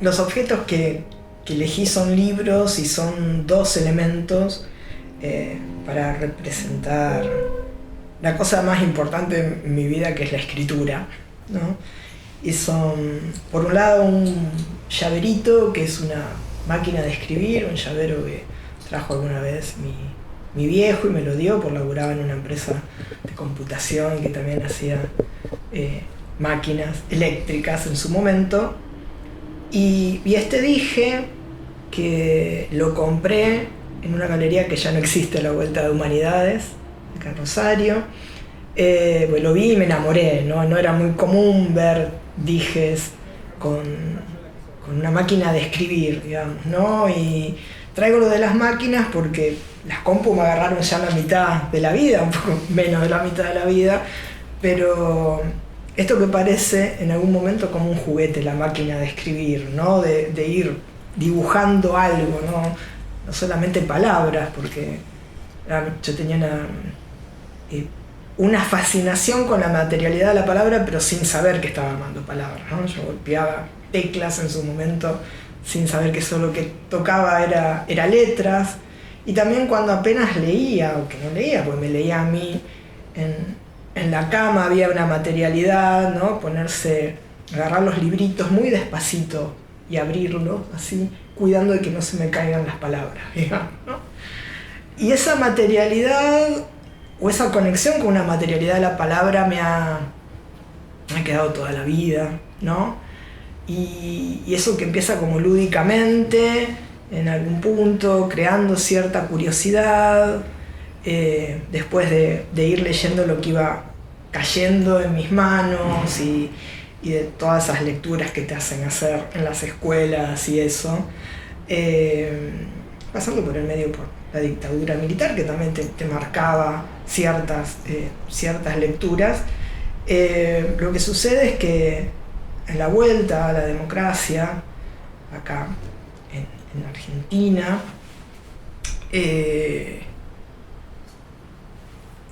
los objetos que elegí son libros y son dos elementos para representar la cosa más importante en mi vida, que es la escritura, ¿no? Y son, por un lado, un llaverito, que es una máquina de escribir, un llavero que trajo alguna vez mi viejo y me lo dio, por laburaba en una empresa de computación que también hacía máquinas eléctricas en su momento. Y este dije que lo compré en una galería que ya no existe, a la Vuelta de Humanidades, acá en Rosario. Pues lo vi y me enamoré, ¿no? No era muy común ver dijes con una máquina de escribir, digamos, ¿no? Y traigo lo de las máquinas porque las compu me agarraron ya la mitad de la vida, un poco menos de la mitad de la vida, pero esto que parece en algún momento como un juguete, la máquina de escribir, ¿no? De ir dibujando algo, no solamente palabras, porque yo tenía una fascinación con la materialidad de la palabra, pero sin saber que estaba armando palabras, ¿no? Yo golpeaba teclas en su momento sin saber que eso lo que tocaba era letras, y también cuando apenas leía, o que no leía, pues me leía a mí en la cama, había una materialidad, ¿no? Agarrar los libritos muy despacito y abrirlos así, cuidando de que no se me caigan las palabras, digamos, ¿no? Y esa materialidad, o esa conexión con una materialidad de la palabra me ha quedado toda la vida, ¿no? Y eso que empieza como lúdicamente, en algún punto, creando cierta curiosidad, después de ir leyendo lo que iba cayendo en mis manos y de todas esas lecturas que te hacen hacer en las escuelas y eso, pasando por el medio por la dictadura militar, que también te marcaba ciertas lecturas. Lo que sucede es que en la vuelta a la democracia, acá en Argentina,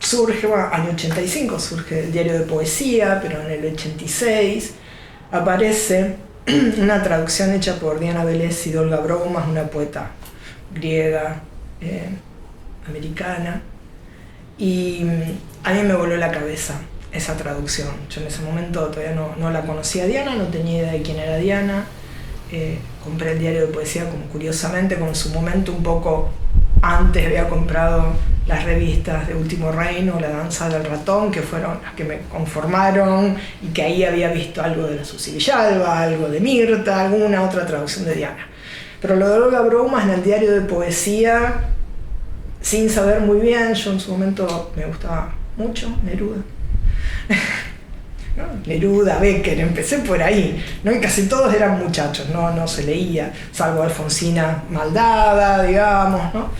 surge, bueno, año 85 surge el diario de poesía, pero en el 86 aparece una traducción hecha por Diana Vélez y de Olga Broumas, una poeta griega, americana, y a mí me voló la cabeza esa traducción. Yo en ese momento todavía no la conocía a Diana, no tenía idea de quién era Diana. Compré el diario de poesía como curiosamente, como en su momento un poco antes había comprado las revistas de Último Reino, La Danza del Ratón, que fueron las que me conformaron, y que ahí había visto algo de la Susi Villalba, algo de Mirta, alguna otra traducción de Diana. Pero lo de Olga Broumas en el diario de poesía, sin saber muy bien, yo en su momento me gustaba mucho Neruda. ¿No? Neruda, Becker, empecé por ahí, ¿no? Y casi todos eran muchachos, no se leía, salvo Alfonsina Maldada, digamos, ¿no?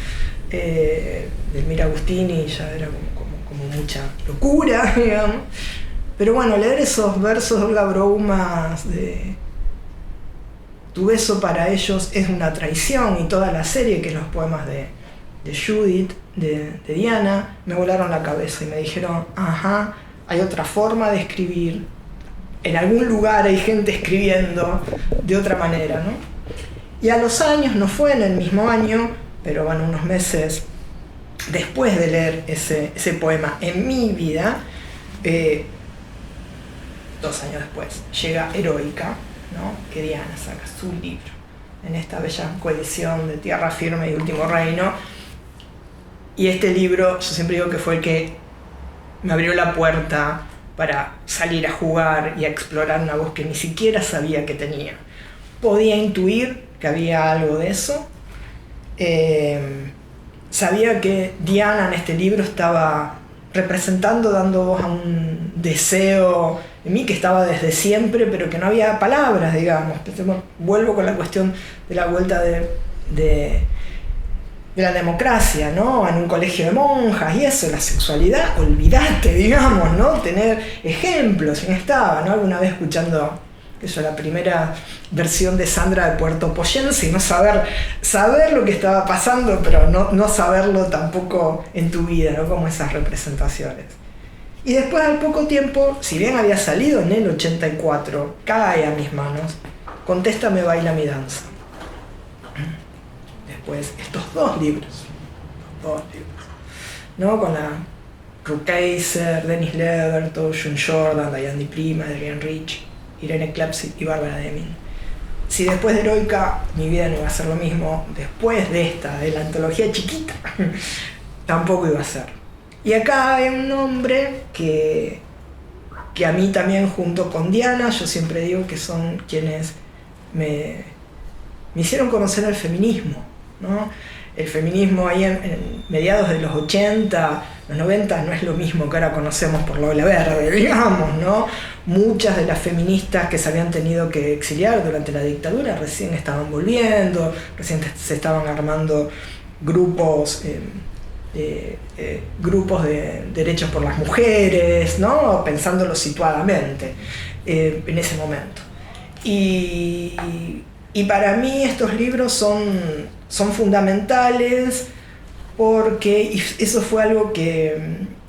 Delmira Agustini ya era como mucha locura, digamos. Pero bueno, leer esos versos de Olga Broumas de Tu beso para ellos es una traición, y toda la serie, que es los poemas de Judith, de Diana, me volaron la cabeza y me dijeron, ajá, hay otra forma de escribir, en algún lugar hay gente escribiendo de otra manera, ¿no? Y a los años, no fue en el mismo año, pero bueno, unos meses después de leer ese poema en mi vida, 2 años después, llega Heroica, ¿no? Que Diana saca su libro en esta bella coalición de Tierra Firme y Último Reino. Y este libro, yo siempre digo que fue el que me abrió la puerta para salir a jugar y a explorar una voz que ni siquiera sabía que tenía. Podía intuir que había algo de eso. Sabía que Diana en este libro estaba representando, dando voz a un deseo en mí que estaba desde siempre, pero que no había palabras, digamos. Vuelvo con la cuestión de la vuelta de la democracia, ¿no? En un colegio de monjas y eso, la sexualidad, olvidate, digamos, ¿no? Tener ejemplos, ¿quién estaba, no? Alguna vez escuchando la primera versión de Sandra de Puerto Poyense y no saber lo que estaba pasando, pero no saberlo tampoco en tu vida, ¿no? Como esas representaciones. Y después, al poco tiempo, si bien había salido en el 84, cae a mis manos Contéstame, baila mi danza. Después, estos dos libros, ¿no? Con la Ruth Kaiser, Dennis Leverton, June Jordan, Diane Di Prima, Adrienne Rich, Irene Klapsik y Bárbara Deming. Si después de Heroica mi vida no iba a ser lo mismo, después de esta, de la antología chiquita, tampoco iba a ser. Y acá hay un nombre que a mí también, junto con Diana, yo siempre digo que son quienes me hicieron conocer el feminismo, ¿no? El feminismo ahí en mediados de los 80, los 90 no es lo mismo que ahora conocemos por la ola verde, digamos, ¿no? Muchas de las feministas que se habían tenido que exiliar durante la dictadura recién estaban volviendo, recién se estaban armando grupos de derechos por las mujeres, ¿no? Pensándolo situadamente en ese momento. Y para mí estos libros son fundamentales porque, y eso fue algo que,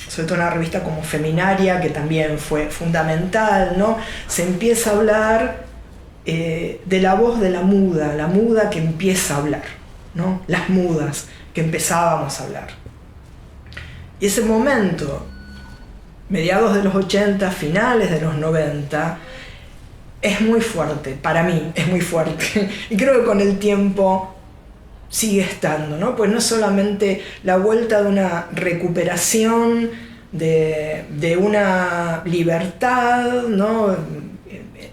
sobre todo en una revista como Feminaria, que también fue fundamental, ¿no? Se empieza a hablar de la voz de la muda que empieza a hablar, ¿no? Las mudas que empezábamos a hablar. Y ese momento, mediados de los 80, finales de los 90, es muy fuerte, para mí es muy fuerte. Y creo que con el tiempo sigue estando, ¿no? Pues no es solamente la vuelta de una recuperación de una libertad, ¿no?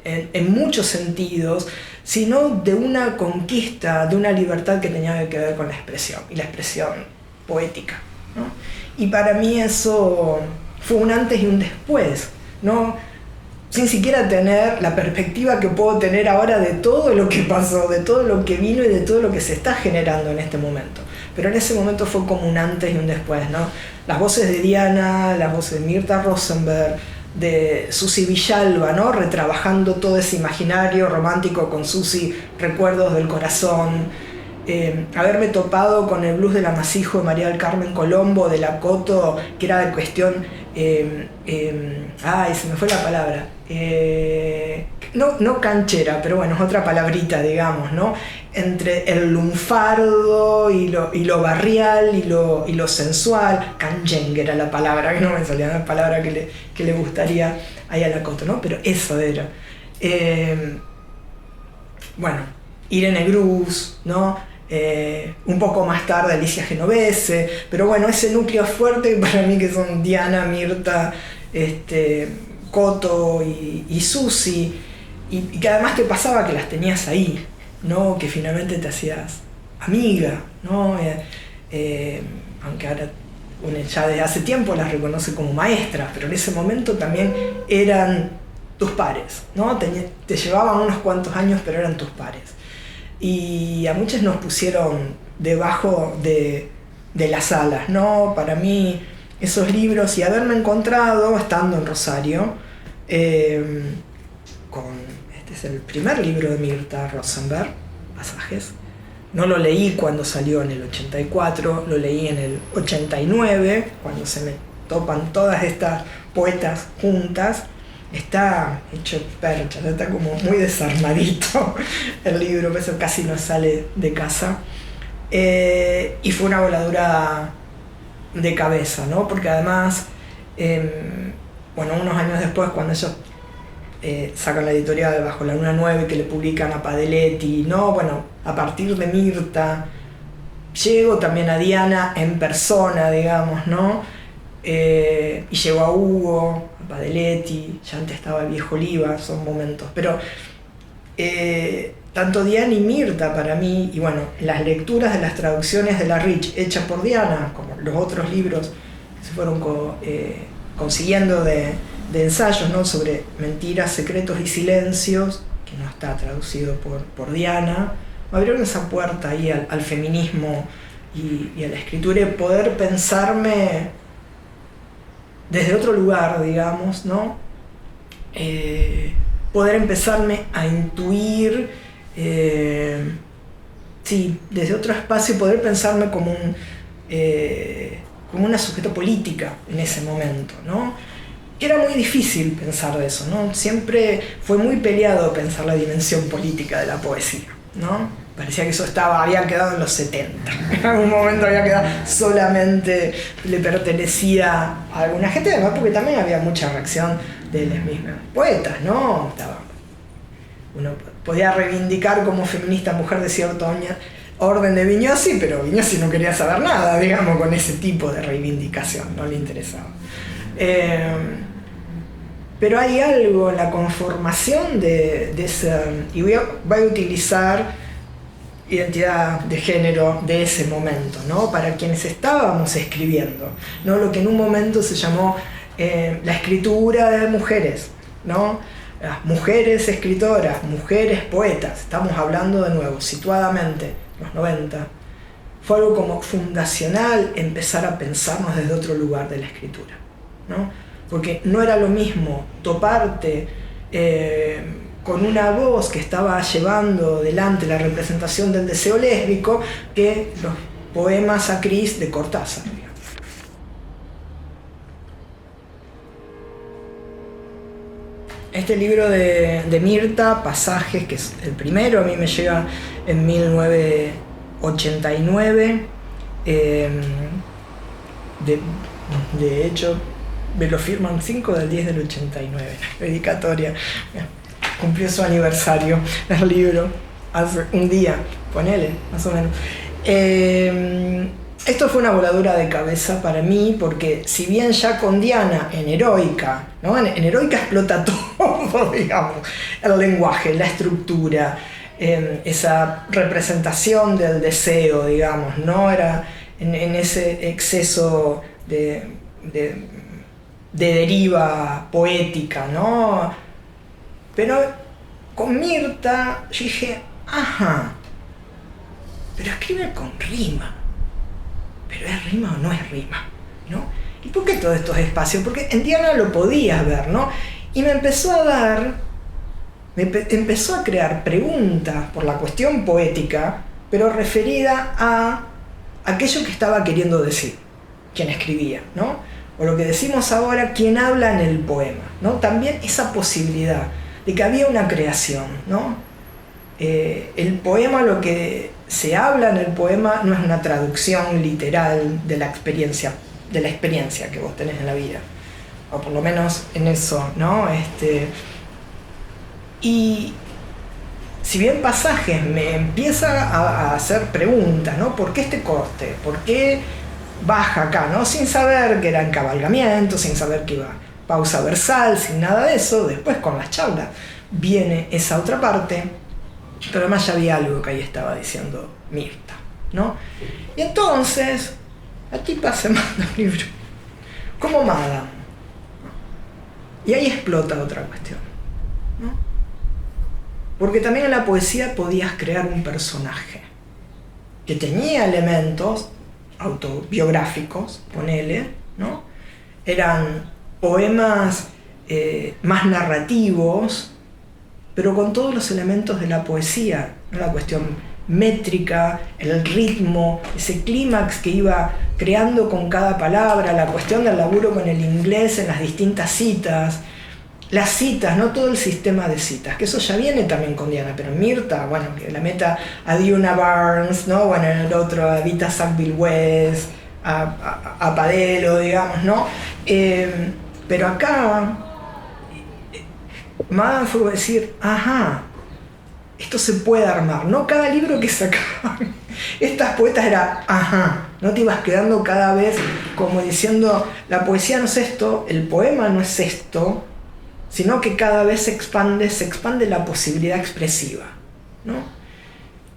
En muchos sentidos, sino de una conquista, de una libertad que tenía que ver con la expresión, y la expresión poética, ¿no? Y para mí eso fue un antes y un después, ¿no? Sin siquiera tener la perspectiva que puedo tener ahora de todo lo que pasó, de todo lo que vino y de todo lo que se está generando en este momento. Pero en ese momento fue como un antes y un después, ¿no? Las voces de Diana, las voces de Mirta Rosenberg, de Susi Villalba, ¿no? Retrabajando todo ese imaginario romántico con Susi, Recuerdos del Corazón. Haberme topado con el blues del Amasijo de María del Carmen Colombo, de la Coto, que era de cuestión... ay, se me fue la palabra. No canchera, pero bueno, es otra palabrita, digamos, ¿no? Entre el lunfardo y lo barrial y lo sensual. Canyengue era la palabra, que no me salía la palabra que le gustaría ahí a la Coto, ¿no? Pero eso era. Bueno, Irene Grus, ¿no? Un poco más tarde Alicia Genovese, pero bueno, ese núcleo fuerte para mí que son Diana, Mirta, Coto y Susi, y que además te pasaba que las tenías ahí, ¿no? Que finalmente te hacías amiga, ¿no? Aunque ahora uno ya desde hace tiempo las reconoce como maestras, pero en ese momento también eran tus pares, ¿no? Te llevaban unos cuantos años, pero eran tus pares. Y a muchos nos pusieron debajo de las alas, ¿no? Para mí esos libros y haberme encontrado estando en Rosario este es el primer libro de Mirta Rosenberg, Pasajes. No lo leí cuando salió en el 84, lo leí en el 89, cuando se me topan todas estas poetas juntas. Está hecho percha, está como muy desarmadito el libro, por eso casi no sale de casa. Y fue una voladura de cabeza, ¿no? Porque además, bueno, unos años después, cuando ellos sacan la editorial de Bajo la Luna 9, que le publican a Padeletti, ¿no? Bueno, a partir de Mirta, llego también a Diana en persona, digamos, ¿no? Y llegó a Hugo, a Padeletti, ya antes estaba el viejo Oliva, son momentos, pero tanto Diana y Mirta para mí, y bueno, las lecturas de las traducciones de la Rich hechas por Diana, como los otros libros que se fueron consiguiendo de ensayos, ¿no? Sobre mentiras, secretos y silencios, que no está traducido por Diana, me abrieron esa puerta ahí al feminismo y a la escritura, y poder pensarme desde otro lugar, digamos, ¿no? Poder empezarme a intuir, sí, desde otro espacio, poder pensarme como una sujeto política en ese momento, ¿no? que era muy difícil pensar de eso, ¿no? Siempre fue muy peleado pensar la dimensión política de la poesía, ¿no? Parecía que eso había quedado en los 70. En algún momento había quedado, solamente le pertenecía a alguna gente, además porque también había mucha reacción de los mismos poetas, ¿no? Uno podía reivindicar como feminista mujer de cierto orden de Vignosi, pero Vignosi no quería saber nada, digamos, con ese tipo de reivindicación, no le interesaba. Pero hay algo en la conformación de ese, y voy a utilizar identidad de género de ese momento, ¿no? Para quienes estábamos escribiendo, ¿no? Lo que en un momento se llamó la escritura de mujeres, ¿no? Las mujeres escritoras, mujeres poetas, estamos hablando de nuevo, situadamente, los 90, fue algo como fundacional empezar a pensarnos desde otro lugar de la escritura, ¿no? Porque no era lo mismo toparte con una voz que estaba llevando delante la representación del deseo lésbico que los poemas a Cris de Cortázar. Este libro de Mirta, Pasajes, que es el primero, a mí me llega en 1989. De hecho, me lo firman 5/10/89, dedicatoria. Cumplió su aniversario el libro hace un día, ponele, más o menos. Esto fue una voladura de cabeza para mí, porque si bien ya con Diana en Heroica, ¿no? En Heroica explota todo, digamos, el lenguaje, la estructura, esa representación del deseo, digamos, no era en ese exceso de deriva poética, ¿no? Pero con Mirta yo dije, ajá, pero escribe con rima. ¿Pero es rima o no es rima? ¿No? ¿Y por qué todos estos espacios? Porque en Diana lo podías ver, ¿no? Y me empezó a crear preguntas por la cuestión poética, pero referida a aquello que estaba queriendo decir quien escribía, ¿no? O lo que decimos ahora, quien habla en el poema, ¿no? También esa posibilidad de que había una creación, ¿no? El poema, lo que se habla en el poema no es una traducción literal de la experiencia que vos tenés en la vida, o por lo menos en eso, ¿no? Y si bien Pasajes me empieza a hacer preguntas, ¿no? ¿Por qué este corte? ¿Por qué baja acá, ¿no? Sin saber que era encabalgamiento, sin saber que iba pausa versal, sin nada de eso. Después con las charlas viene esa otra parte, pero además ya había algo que ahí estaba diciendo Mirta, ¿no? Y entonces la tipa se manda un libro como Madame, y ahí explota otra cuestión, ¿no? Porque también en la poesía podías crear un personaje que tenía elementos autobiográficos, ponele, ¿no? Eran poemas más narrativos, pero con todos los elementos de la poesía, ¿no? La cuestión métrica, el ritmo, ese clímax que iba creando con cada palabra, la cuestión del laburo con el inglés en las distintas citas, las citas, no todo el sistema de citas, que eso ya viene también con Diana, pero en Mirta, bueno, que la meta a Diana Barnes, ¿no? Bueno, en el otro a Vita Sackville West, a Padelo, digamos, ¿no? Pero acá Madame fue decir, ajá, esto se puede armar, ¿no? Cada libro que sacaban estas poetas era, ajá, no te ibas quedando cada vez como diciendo, la poesía no es esto, el poema no es esto, sino que cada vez se expande la posibilidad expresiva, ¿no?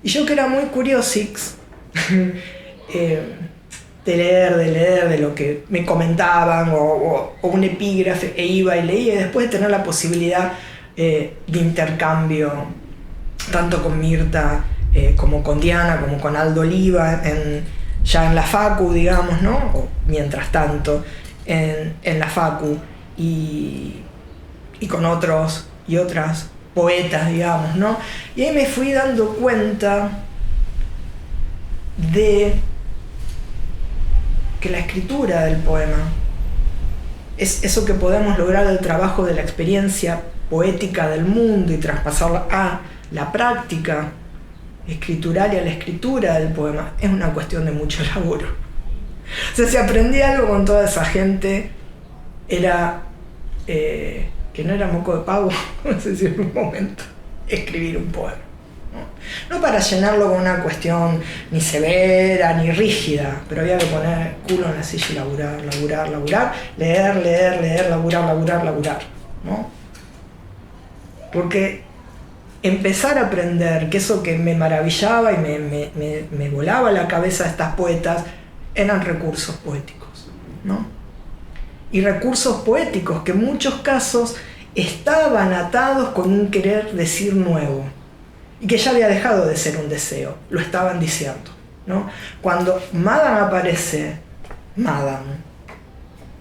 Y yo, que era muy curiosix de leer de lo que me comentaban, o un epígrafe, e iba y leía, y después de tener la posibilidad de intercambio, tanto con Mirta como con Diana, como con Aldo Oliva, ya en la facu, digamos, ¿no? O mientras tanto, en la facu, y con otros y otras poetas, digamos, ¿no? Y ahí me fui dando cuenta de que la escritura del poema es eso que podemos lograr del trabajo de la experiencia poética del mundo y traspasarla a la práctica escritural y a la escritura del poema, es una cuestión de mucho laburo. O sea, si aprendí algo con toda esa gente, era que no era moco de pavo, no sé si en un momento, escribir un poema. No para llenarlo con una cuestión ni severa ni rígida, pero había que poner culo en la silla y laburar, leer, laburar, ¿no? Porque empezar a aprender que eso que me maravillaba y me volaba la cabeza de estas poetas eran recursos poéticos, ¿no? Y recursos poéticos que en muchos casos estaban atados con un querer decir nuevo y que ya había dejado de ser un deseo, lo estaban diciendo, ¿no? Cuando Madame aparece, Madame,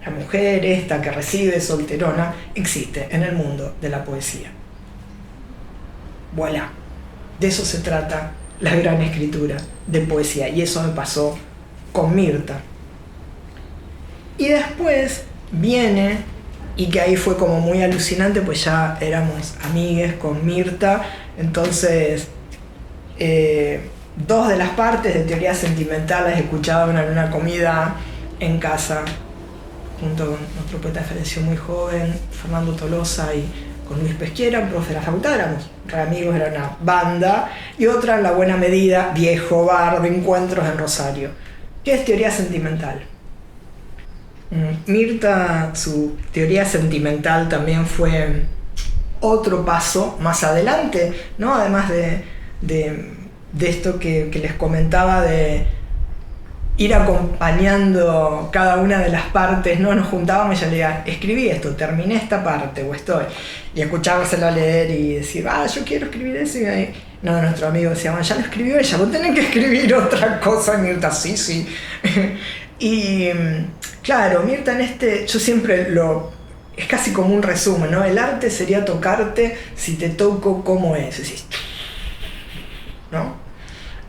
la mujer esta que recibe solterona, existe en el mundo de la poesía. Voilà, de eso se trata la gran escritura de poesía, y eso me pasó con Mirta. Y después viene, y que ahí fue como muy alucinante, pues ya éramos amigues con Mirta, entonces dos de las partes de teoría sentimental las escuchaban en una comida en casa, junto con nuestro poeta que falleció muy joven, Fernando Tolosa, y con Luis Pesquiera, un profe de la facultad, éramos re amigos, era una banda, y otra en La Buena Medida, viejo bar de encuentros en Rosario, que es teoría sentimental. Mirta, su teoría sentimental también fue otro paso más adelante, ¿no? Además de esto que les comentaba de ir acompañando cada una de las partes, ¿no? Nos juntábamos y yo le decía, escribí esto, terminé esta parte, o estoy, y escuchárselo leer y decir, yo quiero escribir eso, y ahí, no, nuestro amigo decía, ya lo escribió ella, vos tenés que escribir otra cosa. Y Mirta, sí. Y claro, Mirta yo siempre es casi como un resumen, ¿no? El arte sería tocarte si te toco como es, decís, ¿no?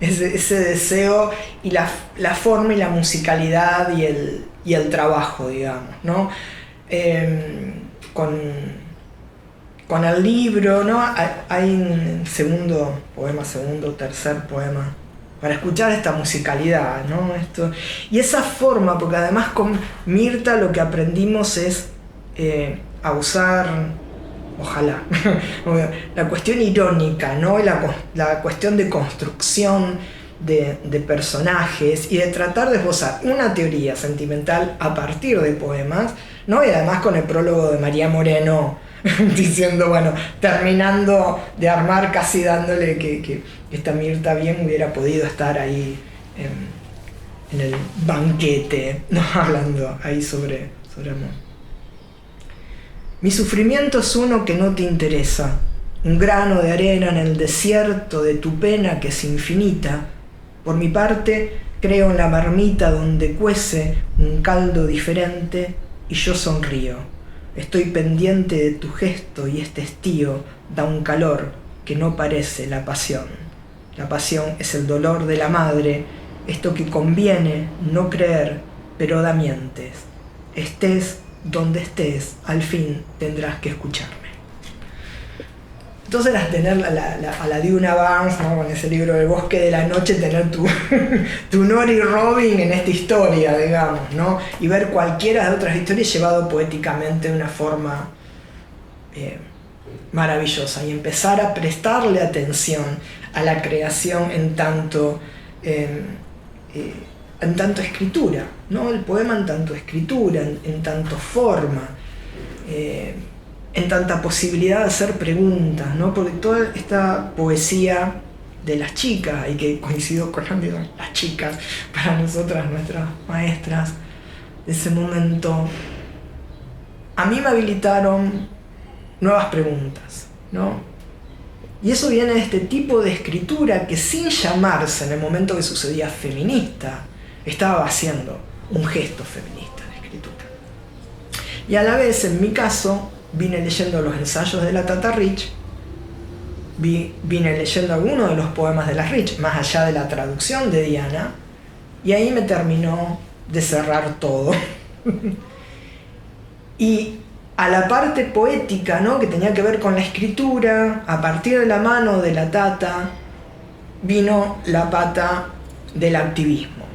Ese deseo y la forma y la musicalidad y el trabajo, digamos, ¿no? Con el libro, ¿no? Hay un tercer poema, para escuchar esta musicalidad, ¿no? Y esa forma, porque además con Mirta lo que aprendimos es a usar, ojalá, la cuestión irónica, ¿no? La cuestión de construcción de personajes y de tratar de esbozar una teoría sentimental a partir de poemas, ¿no? Y además con el prólogo de María Moreno diciendo, bueno, terminando de armar, casi dándole que esta Mirta bien hubiera podido estar ahí en el banquete, ¿no? Hablando ahí sobre amor. Mi sufrimiento es uno que no te interesa, un grano de arena en el desierto de tu pena que es infinita. Por mi parte, creo en la marmita donde cuece un caldo diferente y yo sonrío. Estoy pendiente de tu gesto y este estío da un calor que no parece la pasión. La pasión es el dolor de la madre, esto que conviene no creer, pero da mientes. Estés donde estés, al fin tendrás que escucharme. Entonces era tener a la Duna Barnes, ¿no? Con ese libro El bosque de la noche, tener tu Nori Robin en esta historia, digamos, ¿no? Y ver cualquiera de otras historias llevado poéticamente de una forma maravillosa, y empezar a prestarle atención a la creación en tanto escritura, ¿no? El poema en tanto escritura, en tanto forma, en tanta posibilidad de hacer preguntas, ¿no? Porque toda esta poesía de las chicas, y que coincido con las chicas, para nosotras, nuestras maestras de ese momento, a mí me habilitaron nuevas preguntas, ¿no? Y eso viene de este tipo de escritura que, sin llamarse en el momento que sucedía feminista, estaba haciendo un gesto feminista de escritura. Y a la vez, en mi caso, vine leyendo los ensayos de la Tata Rich, vine leyendo algunos de los poemas de la Rich, más allá de la traducción de Diana, y ahí me terminó de cerrar todo. Y a la parte poética, ¿no? Que tenía que ver con la escritura, a partir de la mano de la Tata, vino la pata del activismo,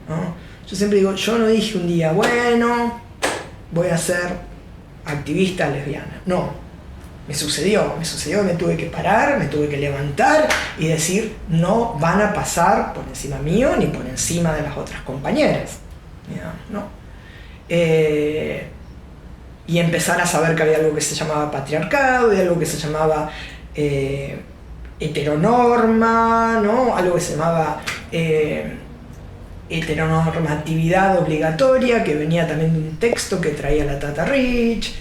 ¿no? Yo siempre digo, yo no dije un día, bueno, voy a ser activista lesbiana. No, me sucedió que me tuve que parar, me tuve que levantar y decir, no van a pasar por encima mío ni por encima de las otras compañeras, ¿no? Y empezar a saber que había algo que se llamaba patriarcado y algo que se llamaba heteronorma, ¿no? Algo que se llamaba heteronormatividad obligatoria, que venía también de un texto que traía la Tata Rich.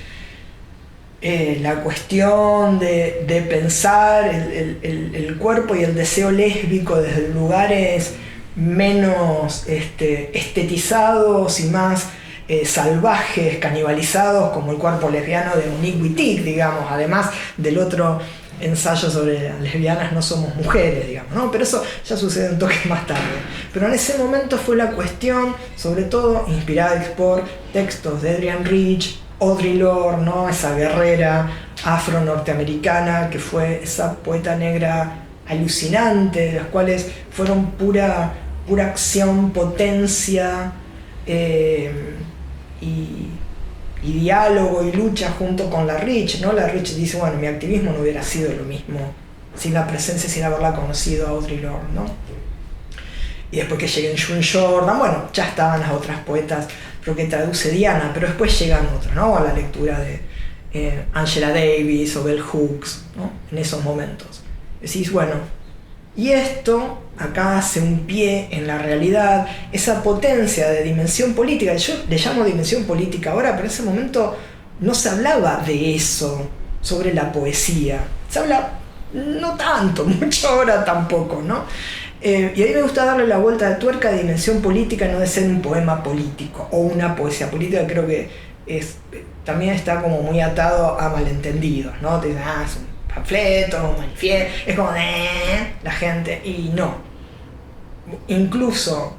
La cuestión de pensar el cuerpo y el deseo lésbico desde lugares menos estetizados y más salvajes, canibalizados, como el cuerpo lesbiano de Monique Wittig, digamos, además del otro ensayo sobre las lesbianas no somos mujeres, digamos, ¿no? Pero eso ya sucede un toque más tarde. Pero en ese momento fue la cuestión, sobre todo inspirada por textos de Adrienne Rich, Audre Lorde, ¿no? Esa guerrera afro-norteamericana que fue esa poeta negra alucinante, de las cuales fueron pura acción, potencia, y diálogo y lucha junto con la Rich, ¿no? La Rich dice, bueno, mi activismo no hubiera sido lo mismo sin la presencia, sin haberla conocido a Audre Lorde, ¿no? Y después que lleguen June Jordan, bueno, ya estaban las otras poetas, creo que traduce Diana, pero después llegan otras, ¿no? A la lectura de Angela Davis o Bell Hooks, ¿no? En esos momentos. Decís, bueno, y esto acá hace un pie en la realidad, esa potencia de dimensión política. Yo le llamo dimensión política ahora, pero en ese momento no se hablaba de eso sobre la poesía. Se habla no tanto, mucho ahora tampoco, ¿no? Y a mí me gusta darle la vuelta de tuerca de dimensión política, no de ser un poema político o una poesía política. Creo que también está como muy atado a malentendidos, ¿no? Te dicen, es un panfleto, un manifiesto, es como la gente, y no. Incluso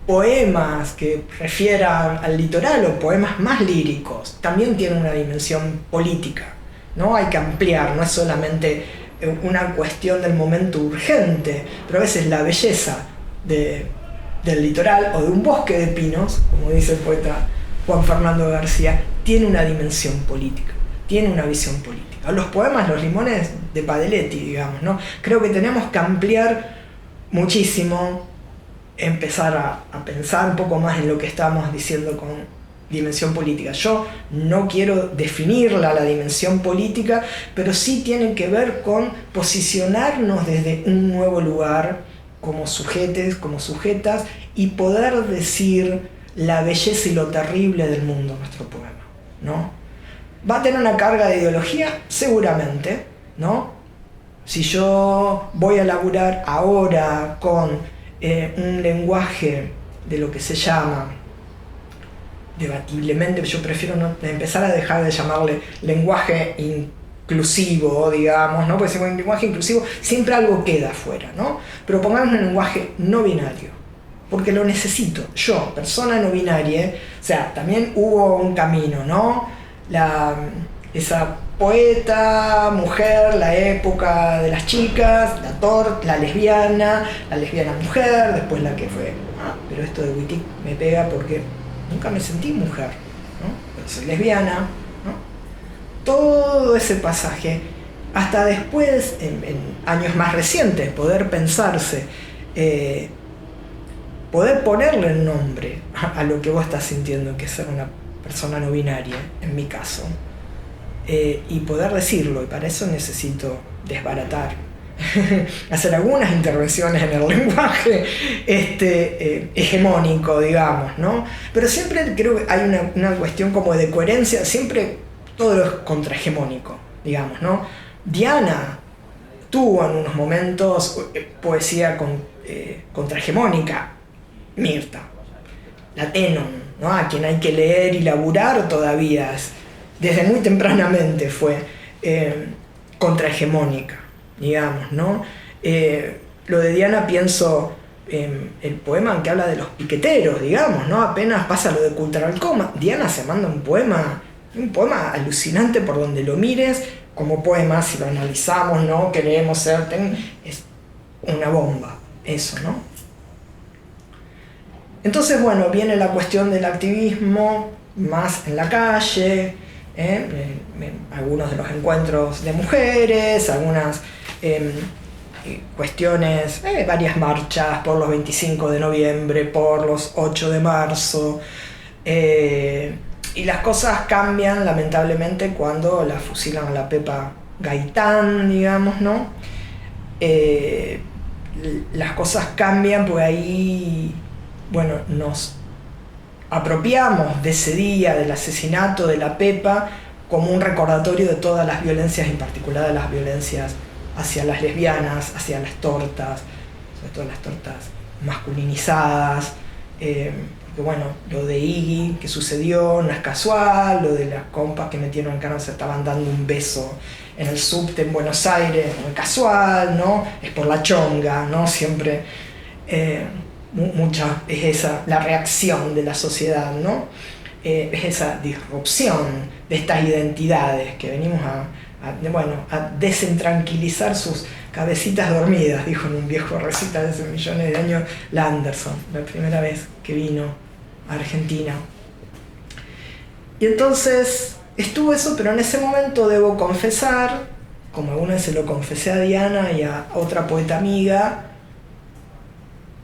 poemas que refieran al litoral o poemas más líricos también tienen una dimensión política, ¿no? Hay que ampliar, no es solamente una cuestión del momento urgente, pero a veces la belleza del litoral o de un bosque de pinos, como dice el poeta Juan Fernando García, tiene una dimensión política, tiene una visión política. Los poemas, los limones de Padeletti, digamos, ¿no? Creo que tenemos que ampliar muchísimo, empezar a pensar un poco más en lo que estamos diciendo con dimensión política. Yo no quiero definirla, la dimensión política, pero sí tiene que ver con posicionarnos desde un nuevo lugar como sujetes, como sujetas, y poder decir la belleza y lo terrible del mundo, nuestro poema, ¿no? ¿Va a tener una carga de ideología? Seguramente, ¿no? Si yo voy a laburar ahora con un lenguaje de lo que se llama, debatiblemente, yo prefiero empezar a dejar de llamarle lenguaje inclusivo, digamos, ¿no? Porque si un lenguaje inclusivo siempre algo queda afuera, ¿no? Pero pongamos un lenguaje no binario, porque lo necesito, yo, persona no binaria, o sea, también hubo un camino, ¿no? Esa poeta, mujer, la época de las chicas, la lesbiana mujer, después la que fue, pero esto de Wittig me pega porque nunca me sentí mujer, ¿no? Pero soy lesbiana, ¿no? Todo ese pasaje, hasta después, en años más recientes, poder pensarse, poder ponerle el nombre a lo que vos estás sintiendo, que es ser una persona no binaria, en mi caso, y poder decirlo, y para eso necesito desbaratar, hacer algunas intervenciones en el lenguaje hegemónico, digamos, ¿no? Pero siempre creo que hay una cuestión como de coherencia, siempre todo es contrahegemónico, digamos, ¿no? Diana tuvo en unos momentos poesía contrahegemónica, Mirta, la Tenon, ¿no? A quien hay que leer y laburar todavía, desde muy tempranamente fue contrahegemónica, digamos, ¿no? Lo de Diana pienso en el poema en que habla de los piqueteros, digamos, ¿no? Apenas pasa lo de Cultural Coma, Diana se manda un poema Un poema alucinante por donde lo mires, como poema, si lo analizamos, ¿no? Queremos ser, es una bomba, eso, ¿no? Entonces, bueno, viene la cuestión del activismo más en la calle, algunos de los encuentros de mujeres, algunas cuestiones, varias marchas por los 25 de noviembre, por los 8 de marzo, y las cosas cambian lamentablemente cuando la fusilan a la Pepa Gaitán, digamos, ¿no? Las cosas cambian porque ahí, bueno, nos apropiamos de ese día del asesinato de la Pepa como un recordatorio de todas las violencias, en particular de las violencias hacia las lesbianas, hacia las tortas, sobre todo las tortas masculinizadas, porque bueno, lo de Iggy que sucedió no es casual, lo de las compas que metieron en cana se estaban dando un beso en el subte en Buenos Aires, no es casual, ¿no? Es por la chonga, ¿no? Siempre mucha es esa la reacción de la sociedad, ¿no? Es esa disrupción de estas identidades que venimos a desentranquilizar sus cabecitas dormidas, dijo en un viejo recital de hace millones de años la Anderson, la primera vez que vino a Argentina. Y entonces estuvo eso, pero en ese momento debo confesar, como alguna vez se lo confesé a Diana y a otra poeta amiga,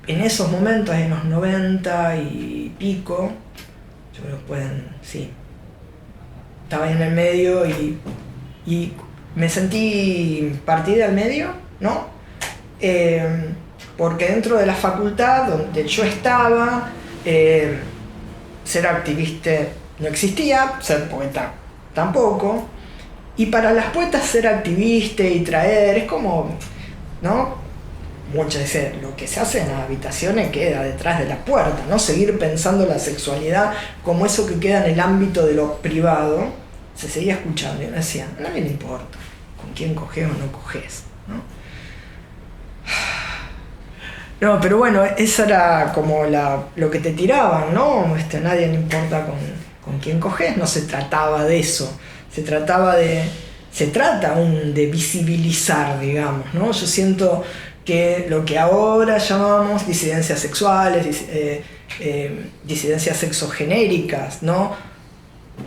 en esos momentos, en los 90 y pico, yo creo que pueden, sí, estaba ahí en el medio y me sentí partida al medio, ¿no? Porque dentro de la facultad donde yo estaba, ser activista no existía, ser poeta tampoco, y para las poetas ser activista y traer es como, ¿no? Muchas veces lo que se hace en las habitaciones queda detrás de la puerta, ¿no? Seguir pensando la sexualidad como eso que queda en el ámbito de lo privado, se seguía escuchando y uno decía, a nadie le importa con quién coges o no coges, ¿no? No, pero bueno, esa era como lo que te tiraban, ¿no? A nadie le importa con quién coges, no se trataba de eso, se trata aún de visibilizar, digamos, ¿no? Yo siento que lo que ahora llamamos disidencias sexuales, disidencias sexogenéricas, ¿no?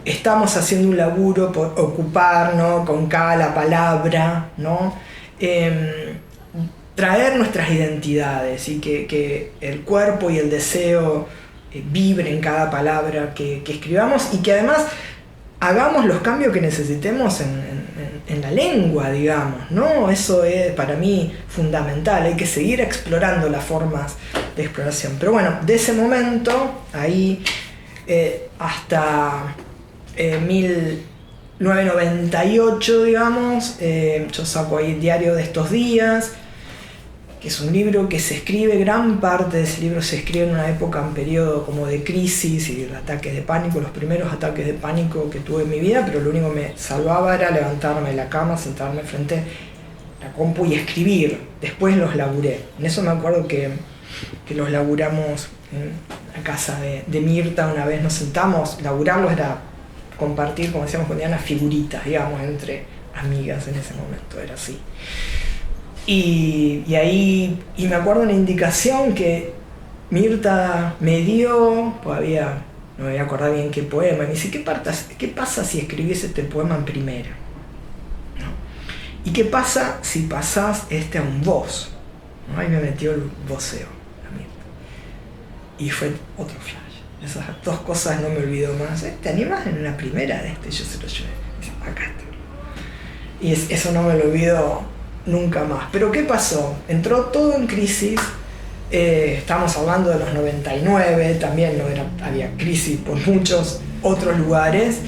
Estamos haciendo un laburo por ocupar, ¿no? Con cada palabra, ¿no? Traer nuestras identidades y que el cuerpo y el deseo vibren en cada palabra que escribamos y que además hagamos los cambios que necesitemos en la lengua, digamos, ¿no? Eso es para mí fundamental, hay que seguir explorando las formas de exploración. Pero bueno, de ese momento, ahí hasta 1998, digamos, yo saco ahí el diario de estos días, que es un libro que se escribe, gran parte de ese libro se escribe en una época, un periodo como de crisis y de ataques de pánico, los primeros ataques de pánico que tuve en mi vida, pero lo único que me salvaba era levantarme de la cama, sentarme frente a la compu y escribir. Después los laburé. En eso me acuerdo que los laburamos en la casa de Mirta, una vez nos sentamos, laburarlos era compartir, como decíamos con Diana, figuritas, digamos, entre amigas en ese momento, era así. Y ahí, y me acuerdo una indicación que Mirta me dio, todavía no me voy a acordar bien qué poema, y me dice, ¿qué pasa si escribís este poema en primera? ¿No? ¿Y qué pasa si pasás a un vos? ¿No? Ahí me metió el voceo, la Mirta. Y fue otro flash. Esas dos cosas no me olvido más. ¿Te animas en una primera de Yo se lo llevé. Acá está. Y eso no me lo olvido nunca más. Pero ¿qué pasó? Entró todo en crisis. Estamos hablando de los 99, también había crisis por muchos otros lugares.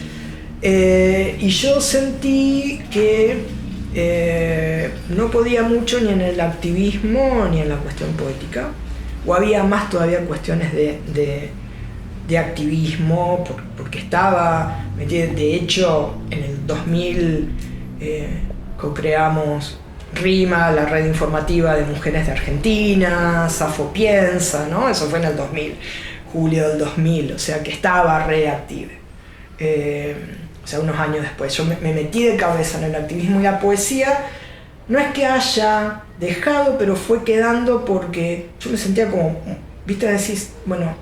Y yo sentí que no podía mucho ni en el activismo ni en la cuestión poética. O había más todavía cuestiones de activismo, porque estaba metido. De hecho, en el 2000 co-creamos RIMA, la red informativa de mujeres de Argentina, Safo Piensa, ¿no? Eso fue en el 2000, julio del 2000, o sea que estaba reactiva. sea, unos años después. Yo me metí de cabeza en el activismo y la poesía. No es que haya dejado, pero fue quedando porque yo me sentía como, viste, decís, bueno,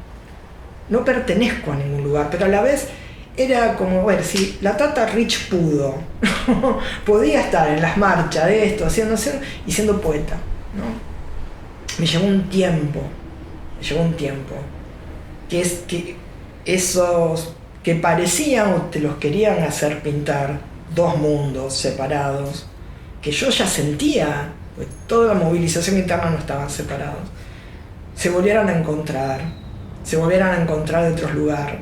no pertenezco a ningún lugar, pero a la vez era como, bueno, si la Tata Rich pudo, podía estar en las marchas de esto, haciendo, y siendo poeta, ¿no? Me llevó un tiempo, que es que esos que parecían o te los querían hacer pintar dos mundos separados, que yo ya sentía, pues toda la movilización interna no estaban separados, se volvieran a encontrar de otros lugares,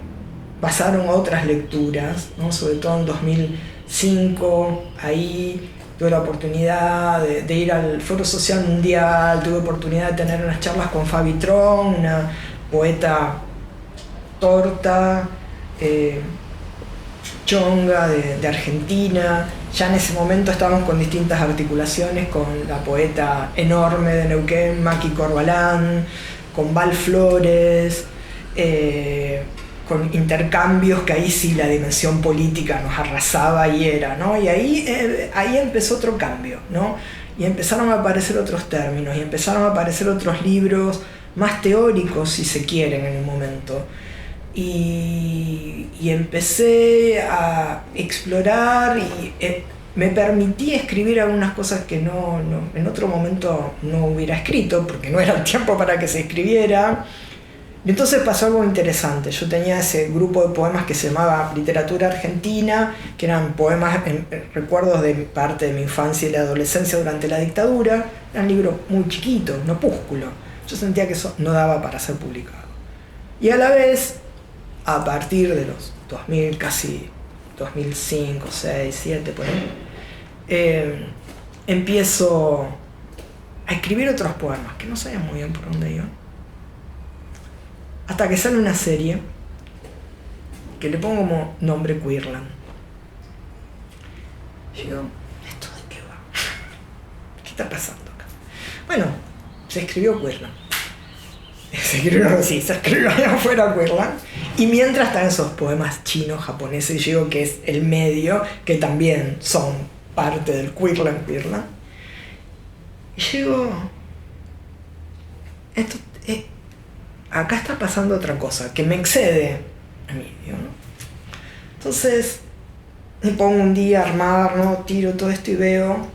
pasaron otras lecturas, ¿no? Sobre todo en 2005, ahí tuve la oportunidad de ir al Foro Social Mundial, tuve oportunidad de tener unas charlas con Fabi Tron, una poeta torta, chonga de Argentina. Ya en ese momento estábamos con distintas articulaciones, con la poeta enorme de Neuquén, Maki Corbalán, con Val Flores, con intercambios que ahí sí la dimensión política nos arrasaba y era, ¿no? Y ahí empezó otro cambio, ¿no? Y empezaron a aparecer otros términos, y empezaron a aparecer otros libros más teóricos, si se quieren, en un momento. Y empecé a explorar y me permití escribir algunas cosas que no en otro momento no hubiera escrito, porque no era el tiempo para que se escribiera. Y entonces pasó algo interesante. Yo tenía ese grupo de poemas que se llamaba Literatura Argentina, que eran poemas, recuerdos de parte de mi infancia y la adolescencia durante la dictadura. Eran libros muy chiquitos, un opúsculo. Yo sentía que eso no daba para ser publicado. Y a la vez, a partir de los 2000, casi 2005, 6, 7, por ahí, empiezo a escribir otros poemas que no sabía muy bien por dónde iban. Hasta que sale una serie que le pongo como nombre Queerland. Y digo, ¿esto de qué va? ¿Qué está pasando acá? Bueno, se escribió Queerland. Se escribió allá afuera Queerland. Y mientras están esos poemas chinos, japoneses, yo digo que es el medio, que también son parte del Queerland. Y yo digo, esto acá está pasando otra cosa, que me excede a mí, ¿no? Entonces, me pongo un día a armar, ¿no? Tiro todo esto y veo,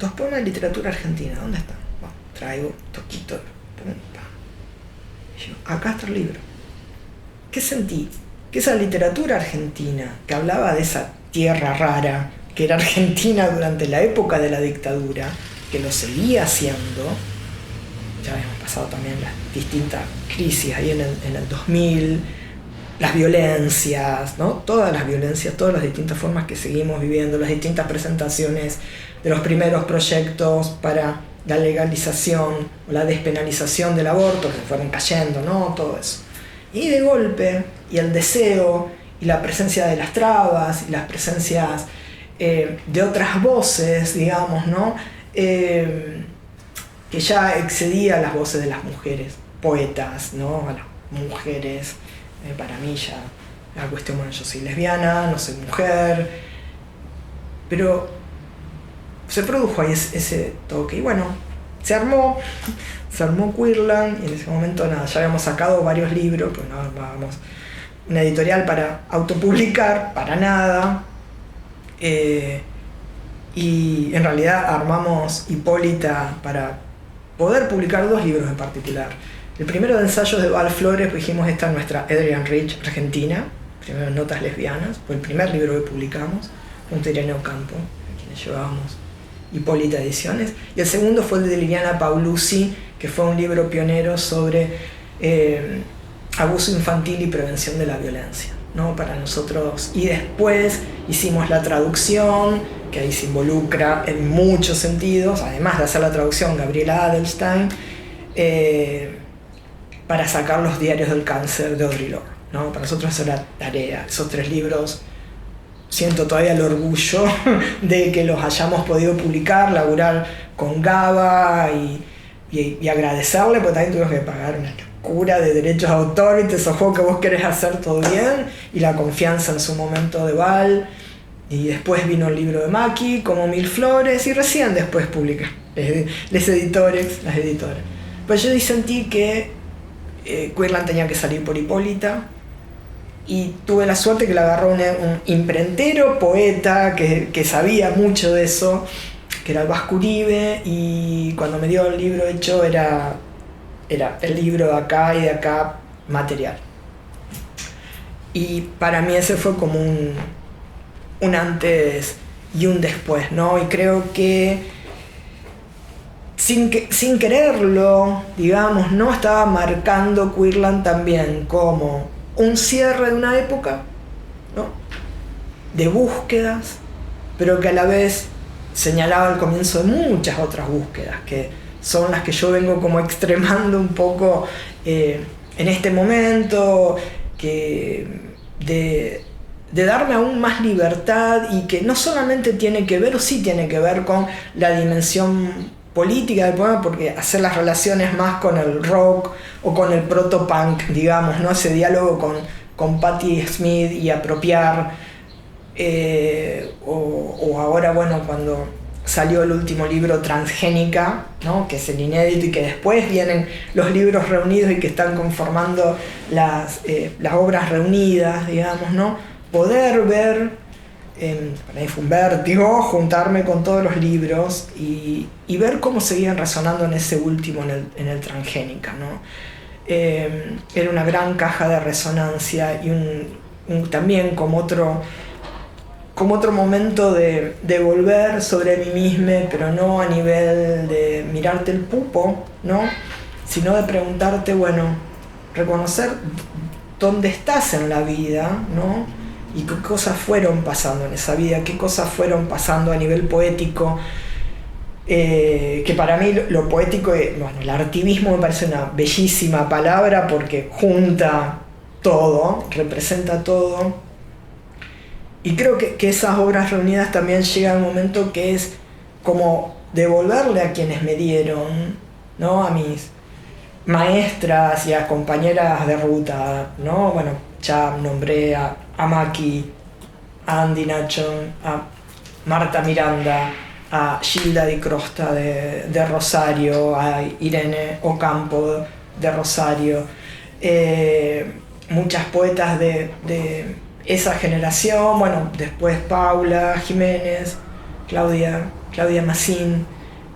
dos poemas de literatura argentina, ¿dónde están? Bueno, traigo, toquito, pum, pam. Y yo, acá está el libro. ¿Qué sentí? Que esa literatura argentina, que hablaba de esa tierra rara, que era Argentina durante la época de la dictadura, que lo seguía haciendo. Ya habíamos pasado también las distintas crisis ahí en el 2000, las violencias, ¿no? Todas las violencias, todas las distintas formas que seguimos viviendo, las distintas presentaciones de los primeros proyectos para la legalización o la despenalización del aborto, que se fueron cayendo, ¿no? Todo eso. Y de golpe, y el deseo, y la presencia de las trabas, y las presencias de otras voces, digamos, ¿no? Que ya excedía las voces de las mujeres, poetas, ¿no? A las mujeres, para mí ya la cuestión, bueno, yo soy lesbiana, no soy mujer, pero se produjo ahí ese toque, y bueno, se armó Queerland, y en ese momento nada, ya habíamos sacado varios libros, pues no armábamos una editorial para autopublicar, para nada, y en realidad armamos Hipólita para poder publicar dos libros en particular. El primero de ensayos de Val Flores, pues dijimos, esta es nuestra Adrienne Rich Argentina, primero Notas Lesbianas, fue el primer libro que publicamos, junto a Irene Ocampo, a quienes llevábamos Hipólita Ediciones, y el segundo fue el de Liliana Paulucci, que fue un libro pionero sobre abuso infantil y prevención de la violencia, ¿no? Para nosotros, y después hicimos la traducción, que ahí se involucra en muchos sentidos, además de hacer la traducción Gabriela Adelstein, para sacar los diarios del cáncer de Audre Lorde, ¿no? Para nosotros esa era tarea, esos 3 libros. Siento todavía el orgullo de que los hayamos podido publicar, laburar con Gaba y agradecerle, porque también tuvimos que pagar una locura de derechos de autor, ¿viste? Esos juegos que vos querés hacer todo bien, y la confianza en su momento de Val, y después vino el libro de Maki, como Mil Flores, y recién después publiqué las editoras. Pues yo sentí que Queerland tenía que salir por Hipólita, y tuve la suerte que la agarró un imprentero, poeta, que sabía mucho de eso, que era el Vasco Uribe, y cuando me dio el libro hecho era el libro de acá y de acá material. Y para mí ese fue como un antes y un después, ¿no? Y creo que sin quererlo, digamos, no estaba marcando Queerland también como un cierre de una época, ¿no? De búsquedas, pero que a la vez señalaba el comienzo de muchas otras búsquedas, que son las que yo vengo como extremando un poco en este momento, de darme aún más libertad, y que no solamente tiene que ver, o sí tiene que ver con la dimensión política del poema, porque hacer las relaciones más con el rock o con el proto-punk, digamos, ¿no? Ese diálogo con Patti Smith y apropiar, o ahora, bueno, cuando salió el último libro, Transgénica, ¿no? Que es el inédito, y que después vienen los libros reunidos y que están conformando las obras reunidas, digamos, ¿no? Poder ver, para mí fue un vértigo, juntarme con todos los libros y ver cómo seguían resonando en ese último, en el Transgénica, ¿no? Era una gran caja de resonancia, y también como otro momento de volver sobre mí misma, pero no a nivel de mirarte el pupo, ¿no? Sino de preguntarte, bueno, reconocer dónde estás en la vida, ¿no? Y qué cosas fueron pasando en esa vida, qué cosas fueron pasando a nivel poético, que para mí lo poético, bueno, el artivismo me parece una bellísima palabra porque junta todo, representa todo. Y creo que esas obras reunidas también llega un momento que es como devolverle a quienes me dieron, ¿no? A mis maestras y a compañeras de ruta, ¿no? Bueno, ya nombré a Maki, a Andy Nachon, a Marta Miranda, a Gilda Di Crosta de Rosario, a Irene Ocampo de Rosario, muchas poetas de esa generación, bueno, después Paula Jiménez, Claudia Massín,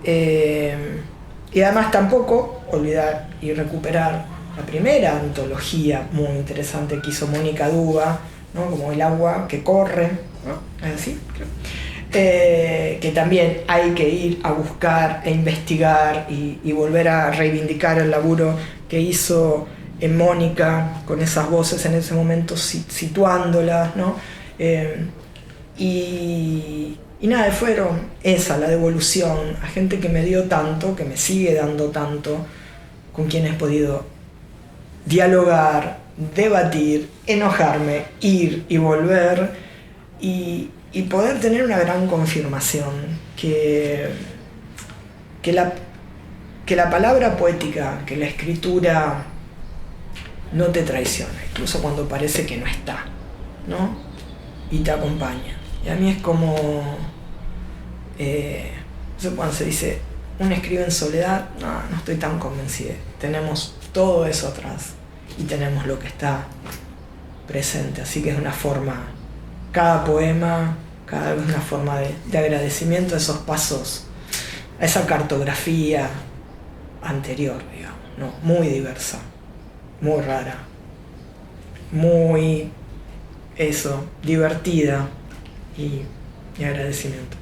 y además tampoco olvidar y recuperar la primera antología muy interesante que hizo Mónica Duba, ¿no? Como El agua que corre, ¿no? ¿Es así? Creo. Que también hay que ir a buscar e investigar y volver a reivindicar el laburo que hizo en Mónica, con esas voces en ese momento situándolas, ¿no? Y nada, fueron la devolución a gente que me dio tanto, que me sigue dando tanto, con quien he podido dialogar, debatir, enojarme, ir y volver, y poder tener una gran confirmación que la palabra poética, que la escritura no te traiciona, incluso cuando parece que no está, ¿no? Y te acompaña. Y a mí es como, no sé cuando se dice, uno escribe en soledad, no estoy tan convencida. Tenemos todo eso atrás y tenemos lo que está presente, así que es una forma, cada poema, cada vez una forma de agradecimiento a esos pasos, a esa cartografía anterior, digamos, ¿no? Muy diversa, muy rara, muy divertida, y agradecimiento.